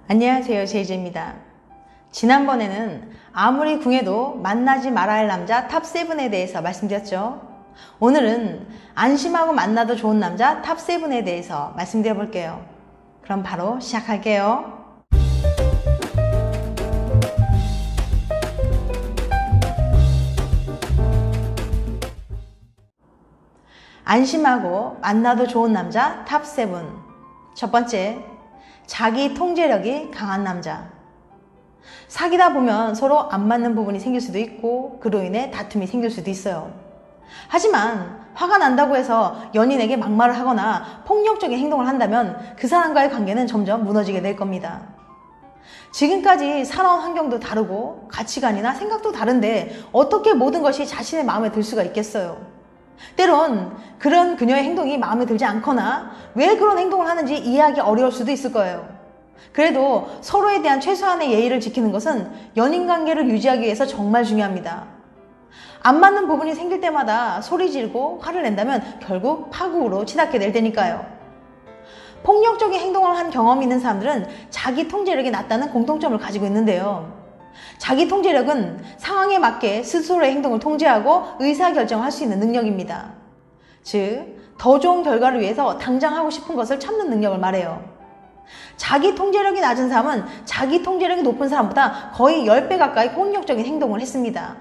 안녕하세요, 제이제입니다. 지난번에는 아무리 궁해도 만나지 말아야 할 남자 탑7에 대해서 말씀드렸죠. 오늘은 안심하고 만나도 좋은 남자 탑7에 대해서 말씀드려 볼게요. 그럼 바로 시작할게요. 안심하고 만나도 좋은 남자 탑7. 첫 번째, 자기 통제력이 강한 남자. 사귀다 보면 서로 안 맞는 부분이 생길 수도 있고 그로 인해 다툼이 생길 수도 있어요. 하지만 화가 난다고 해서 연인에게 막말을 하거나 폭력적인 행동을 한다면 그 사람과의 관계는 점점 무너지게 될 겁니다. 지금까지 살아온 환경도 다르고 가치관이나 생각도 다른데 어떻게 모든 것이 자신의 마음에 들 수가 있겠어요. 때론 그런 그녀의 행동이 마음에 들지 않거나 왜 그런 행동을 하는지 이해하기 어려울 수도 있을 거예요. 그래도 서로에 대한 최소한의 예의를 지키는 것은 연인관계를 유지하기 위해서 정말 중요합니다. 안 맞는 부분이 생길 때마다 소리 지르고 화를 낸다면 결국 파국으로 치닫게 될 테니까요. 폭력적인 행동을 한 경험이 있는 사람들은 자기 통제력이 낮다는 공통점을 가지고 있는데요. 자기 통제력은 상황에 맞게 스스로의 행동을 통제하고 의사결정할 수 있는 능력입니다. 즉, 더 좋은 결과를 위해서 당장 하고 싶은 것을 참는 능력을 말해요. 자기 통제력이 낮은 사람은 자기 통제력이 높은 사람보다 거의 10배 가까이 폭력적인 행동을 했습니다.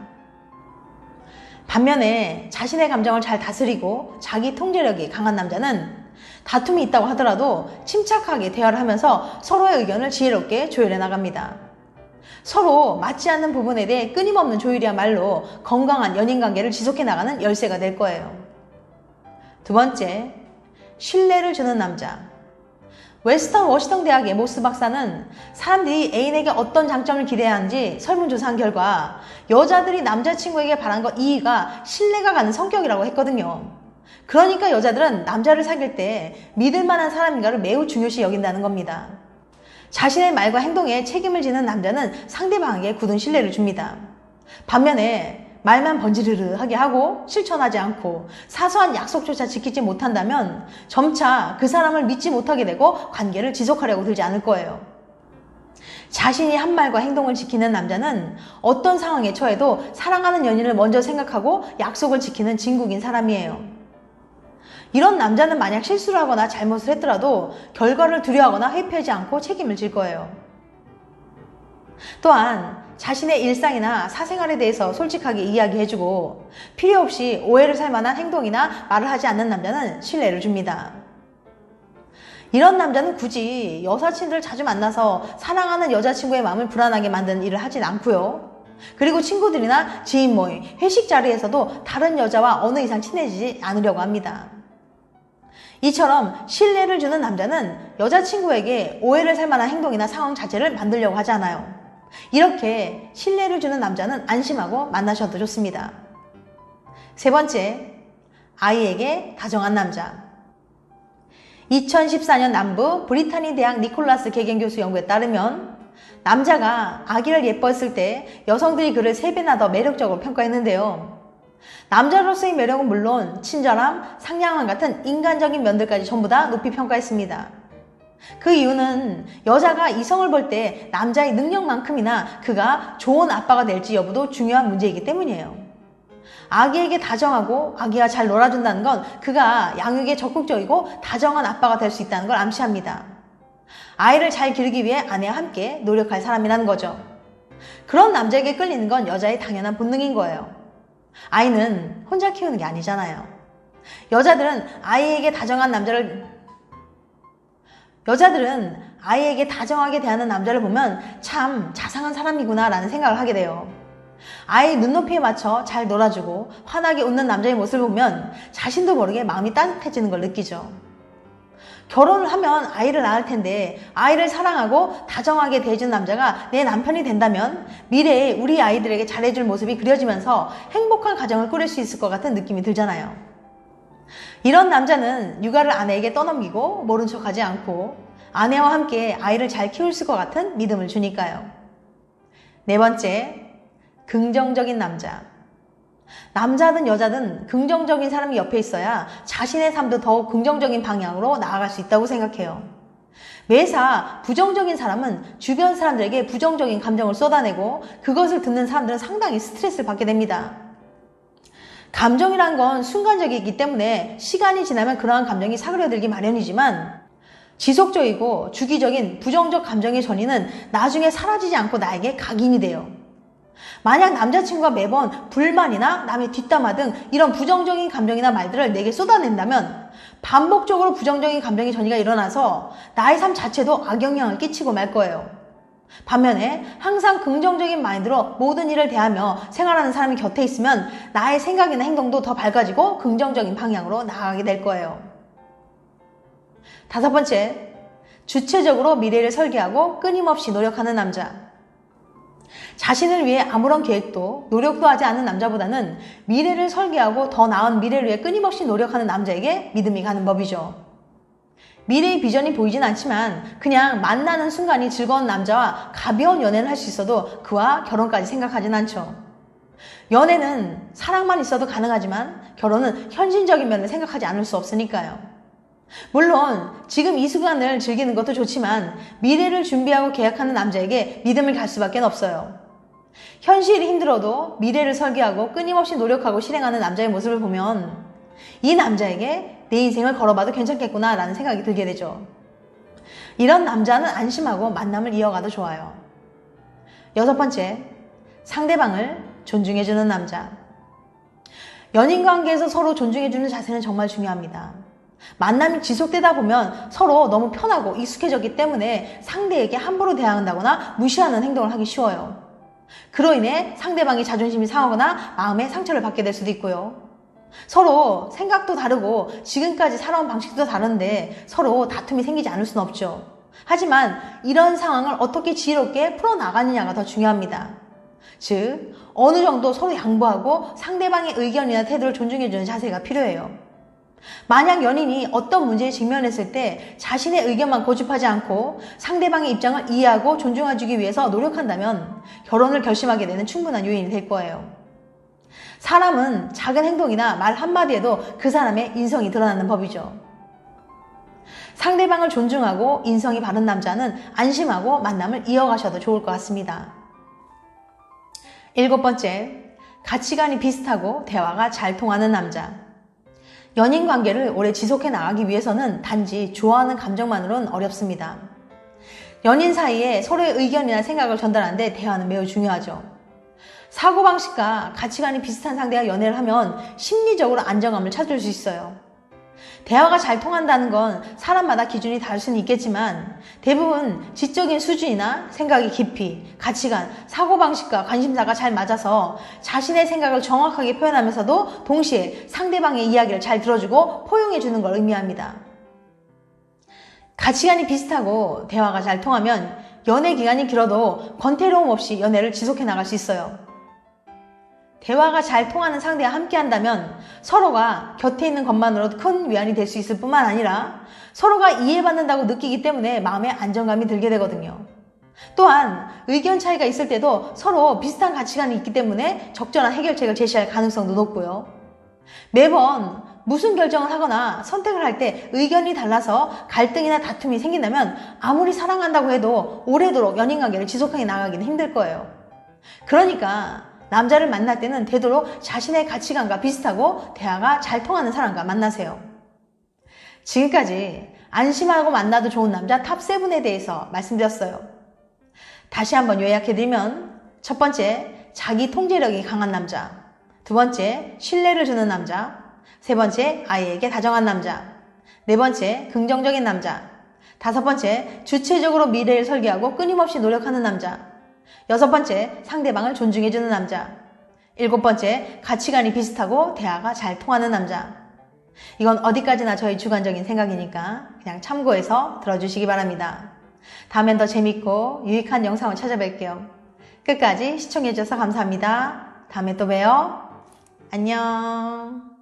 반면에 자신의 감정을 잘 다스리고 자기 통제력이 강한 남자는 다툼이 있다고 하더라도 침착하게 대화를 하면서 서로의 의견을 지혜롭게 조율해 나갑니다. 서로 맞지 않는 부분에 대해 끊임없는 조율이야말로 건강한 연인관계를 지속해 나가는 열쇠가 될 거예요. 두 번째, 신뢰를 주는 남자. 웨스턴 워싱턴 대학의 모스 박사는 사람들이 애인에게 어떤 장점을 기대하는지 설문조사한 결과 여자들이 남자친구에게 바라는 것 2위가 신뢰가 가는 성격이라고 했거든요. 그러니까 여자들은 남자를 사귈 때 믿을 만한 사람인가를 매우 중요시 여긴다는 겁니다. 자신의 말과 행동에 책임을 지는 남자는 상대방에게 굳은 신뢰를 줍니다. 반면에 말만 번지르르하게 하고 실천하지 않고 사소한 약속조차 지키지 못한다면 점차 그 사람을 믿지 못하게 되고 관계를 지속하려고 들지 않을 거예요. 자신이 한 말과 행동을 지키는 남자는 어떤 상황에 처해도 사랑하는 연인을 먼저 생각하고 약속을 지키는 진국인 사람이에요. 이런 남자는 만약 실수를 하거나 잘못을 했더라도 결과를 두려워하거나 회피하지 않고 책임을 질 거예요. 또한 자신의 일상이나 사생활에 대해서 솔직하게 이야기해주고 필요 없이 오해를 살 만한 행동이나 말을 하지 않는 남자는 신뢰를 줍니다. 이런 남자는 굳이 여사친들을 자주 만나서 사랑하는 여자친구의 마음을 불안하게 만드는 일을 하진 않고요. 그리고 친구들이나 지인 모임, 회식 자리에서도 다른 여자와 어느 이상 친해지지 않으려고 합니다. 이처럼 신뢰를 주는 남자는 여자친구에게 오해를 살 만한 행동이나 상황 자체를 만들려고 하지 않아요. 이렇게 신뢰를 주는 남자는 안심하고 만나셔도 좋습니다. 세 번째, 아이에게 다정한 남자. 2014년 남부 브리타니 대학 니콜라스 개경교수 연구에 따르면 남자가 아기를 예뻐했을 때 여성들이 그를 3배나 더 매력적으로 평가했는데요. 남자로서의 매력은 물론 친절함, 상냥함 같은 인간적인 면들까지 전부 다 높이 평가했습니다. 그 이유는 여자가 이성을 볼 때 남자의 능력만큼이나 그가 좋은 아빠가 될지 여부도 중요한 문제이기 때문이에요. 아기에게 다정하고 아기와 잘 놀아준다는 건 그가 양육에 적극적이고 다정한 아빠가 될 수 있다는 걸 암시합니다. 아이를 잘 기르기 위해 아내와 함께 노력할 사람이라는 거죠. 그런 남자에게 끌리는 건 여자의 당연한 본능인 거예요. 아이는 혼자 키우는 게 아니잖아요. 여자들은 아이에게 다정하게 대하는 남자를 보면 참 자상한 사람이구나 라는 생각을 하게 돼요. 아이 눈높이에 맞춰 잘 놀아주고 환하게 웃는 남자의 모습을 보면 자신도 모르게 마음이 따뜻해지는 걸 느끼죠. 결혼을 하면 아이를 낳을 텐데 아이를 사랑하고 다정하게 대해준 남자가 내 남편이 된다면 미래에 우리 아이들에게 잘해줄 모습이 그려지면서 행복한 가정을 꾸릴 수 있을 것 같은 느낌이 들잖아요. 이런 남자는 육아를 아내에게 떠넘기고 모른 척하지 않고 아내와 함께 아이를 잘 키울 것 같은 믿음을 주니까요. 네 번째, 긍정적인 남자. 남자든 여자든 긍정적인 사람이 옆에 있어야 자신의 삶도 더욱 긍정적인 방향으로 나아갈 수 있다고 생각해요. 매사 부정적인 사람은 주변 사람들에게 부정적인 감정을 쏟아내고 그것을 듣는 사람들은 상당히 스트레스를 받게 됩니다. 감정이란 건 순간적이기 때문에 시간이 지나면 그러한 감정이 사그려들기 마련이지만 지속적이고 주기적인 부정적 감정의 전이는 나중에 사라지지 않고 나에게 각인이 돼요. 만약 남자친구가 매번 불만이나 남의 뒷담화 등 이런 부정적인 감정이나 말들을 내게 쏟아낸다면 반복적으로 부정적인 감정의 전이가 일어나서 나의 삶 자체도 악영향을 끼치고 말 거예요. 반면에 항상 긍정적인 마인드로 모든 일을 대하며 생활하는 사람이 곁에 있으면 나의 생각이나 행동도 더 밝아지고 긍정적인 방향으로 나아가게 될 거예요. 5번째, 주체적으로 미래를 설계하고 끊임없이 노력하는 남자. 자신을 위해 아무런 계획도 노력도 하지 않는 남자보다는 미래를 설계하고 더 나은 미래를 위해 끊임없이 노력하는 남자에게 믿음이 가는 법이죠. 미래의 비전이 보이진 않지만 그냥 만나는 순간이 즐거운 남자와 가벼운 연애를 할 수 있어도 그와 결혼까지 생각하진 않죠. 연애는 사랑만 있어도 가능하지만 결혼은 현실적인 면을 생각하지 않을 수 없으니까요. 물론 지금 이 순간을 즐기는 것도 좋지만 미래를 준비하고 계약하는 남자에게 믿음을 갈 수밖에 없어요. 현실이 힘들어도 미래를 설계하고 끊임없이 노력하고 실행하는 남자의 모습을 보면 이 남자에게 내 인생을 걸어봐도 괜찮겠구나 라는 생각이 들게 되죠. 이런 남자는 안심하고 만남을 이어가도 좋아요. 6번째, 상대방을 존중해주는 남자. 연인관계에서 서로 존중해주는 자세는 정말 중요합니다. 만남이 지속되다 보면 서로 너무 편하고 익숙해졌기 때문에 상대에게 함부로 대한다거나 무시하는 행동을 하기 쉬워요. 그로 인해 상대방이 자존심이 상하거나 마음에 상처를 받게 될 수도 있고요. 서로 생각도 다르고 지금까지 살아온 방식도 다른데 서로 다툼이 생기지 않을 수는 없죠. 하지만 이런 상황을 어떻게 지혜롭게 풀어나가느냐가 더 중요합니다. 즉, 어느 정도 서로 양보하고 상대방의 의견이나 태도를 존중해주는 자세가 필요해요. 만약 연인이 어떤 문제에 직면했을 때 자신의 의견만 고집하지 않고 상대방의 입장을 이해하고 존중해주기 위해서 노력한다면 결혼을 결심하게 되는 충분한 요인이 될 거예요. 사람은 작은 행동이나 말 한마디에도 그 사람의 인성이 드러나는 법이죠. 상대방을 존중하고 인성이 바른 남자는 안심하고 만남을 이어가셔도 좋을 것 같습니다. 7번째, 가치관이 비슷하고 대화가 잘 통하는 남자. 연인 관계를 오래 지속해 나가기 위해서는 단지 좋아하는 감정만으로는 어렵습니다. 연인 사이에 서로의 의견이나 생각을 전달하는데 대화는 매우 중요하죠. 사고방식과 가치관이 비슷한 상대와 연애를 하면 심리적으로 안정감을 찾을 수 있어요. 대화가 잘 통한다는 건 사람마다 기준이 다를 수는 있겠지만 대부분 지적인 수준이나 생각의 깊이, 가치관, 사고방식과 관심사가 잘 맞아서 자신의 생각을 정확하게 표현하면서도 동시에 상대방의 이야기를 잘 들어주고 포용해주는 걸 의미합니다. 가치관이 비슷하고 대화가 잘 통하면 연애 기간이 길어도 권태로움 없이 연애를 지속해 나갈 수 있어요. 대화가 잘 통하는 상대와 함께 한다면 서로가 곁에 있는 것만으로도 큰 위안이 될 수 있을 뿐만 아니라 서로가 이해받는다고 느끼기 때문에 마음에 안정감이 들게 되거든요. 또한 의견 차이가 있을 때도 서로 비슷한 가치관이 있기 때문에 적절한 해결책을 제시할 가능성도 높고요. 매번 무슨 결정을 하거나 선택을 할 때 의견이 달라서 갈등이나 다툼이 생긴다면 아무리 사랑한다고 해도 오래도록 연인관계를 지속하게 나가기는 힘들 거예요. 그러니까 남자를 만날 때는 되도록 자신의 가치관과 비슷하고 대화가 잘 통하는 사람과 만나세요. 지금까지 안심하고 만나도 좋은 남자 탑7에 대해서 말씀드렸어요. 다시 한번 요약해드리면 첫 번째, 자기 통제력이 강한 남자. 두 번째, 신뢰를 주는 남자. 세 번째, 아이에게 다정한 남자. 네 번째, 긍정적인 남자. 다섯 번째, 주체적으로 미래를 설계하고 끊임없이 노력하는 남자. 여섯 번째, 상대방을 존중해주는 남자. 일곱 번째, 가치관이 비슷하고 대화가 잘 통하는 남자. 이건 어디까지나 저의 주관적인 생각이니까 그냥 참고해서 들어주시기 바랍니다. 다음엔 더 재밌고 유익한 영상을 찾아뵐게요. 끝까지 시청해주셔서 감사합니다. 다음에 또 봬요. 안녕.